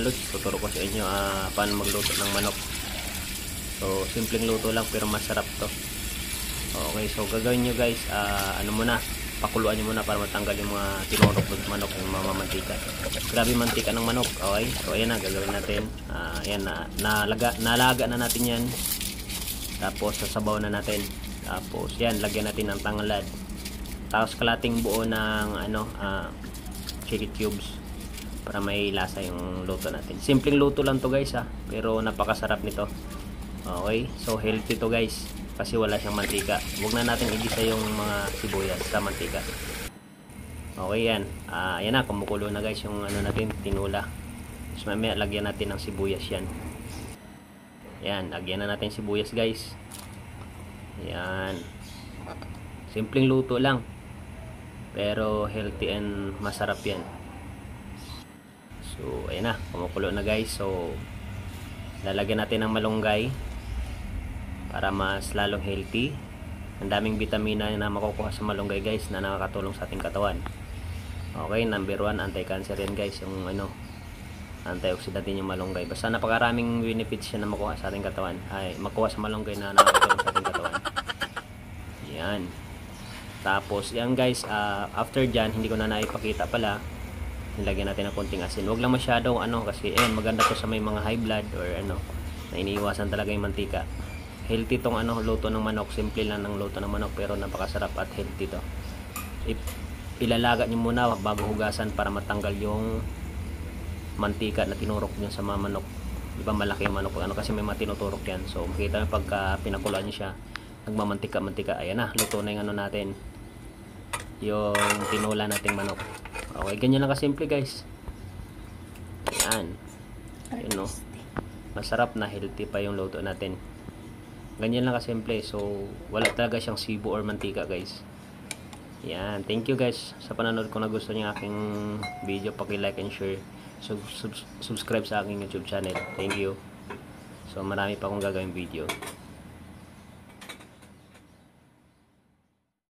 mga lods, tuturo ko sa inyo paano magluto ng manok. So simpleng luto lang pero masarap to. Okay, so gagawin nyo guys, ano muna, pakuluan nyo muna para matanggal yung mga tinurok ng manok, yung mga mantika. Grabe mantika ng manok. Okay, so ayan na, gagawin natin. Ayan na, nalaga na natin yan. Tapos sasabaw na natin. Tapos yan, lagyan natin ng tanglad. Tapos kalating buo ng chili cubes para may lasa yung luto natin. Simpleng luto lang to guys pero napakasarap nito. Okay, so healthy to guys kasi wala siyang mantika. Huwag na natin igisa yung mga sibuyas sa mantika. Okay, yan. Yan na, kumukulo na guys yung natin, tinula. Tapos mamaya lagyan natin ng sibuyas yan. Yan, lagyan na natin sibuyas guys. Yan. Simpleng luto lang pero healthy and masarap yan. So ayan na, kumukulo na guys. So lalagyan natin ng malunggay para mas lalong healthy. Ang daming vitamina na makukuha sa malunggay guys na nakakatulong sa ating katawan. Okay, number 1, anti-cancer yan guys, yung antioxidant din yung malunggay. Basta napakaraming benefits siya na makuha sa ating katawan. Ay, makuha sa malunggay na nakakatulong sa ating katawan. Yan. Tapos yan guys, after dyan, hindi ko na naipakita pala, nilagyan natin ng konting asin. Huwag lang masyadong kasi maganda to sa may mga high blood or na iniiwasan talaga yung mantika. Healthy tong luto ng manok. Simple lang ng luto ng manok pero napakasarap at healthy to. Ilalaga nyo muna bago hugasan para matanggal yung mantika na tinurok nyo sa mga manok. Diba malaki yung manok kasi may mga tinuturok yan. So makita nyo pagka pinakulaan nyo siya, nagmamantika-mantika. Ayan na, luto na yung natin, yung tinula nating manok. Okay, ganyan lang kasimple guys. Ayan. Yun, no? Masarap na, healthy pa yung luto natin. Ganyan lang kasimple. So wala talaga siyang sibo or mantika guys. Yan, thank you guys sa panonood. Kung nagustuhan niyo aking video, paki-like and share. Subscribe sa aking YouTube channel. Thank you. So marami pa akong gagawing video.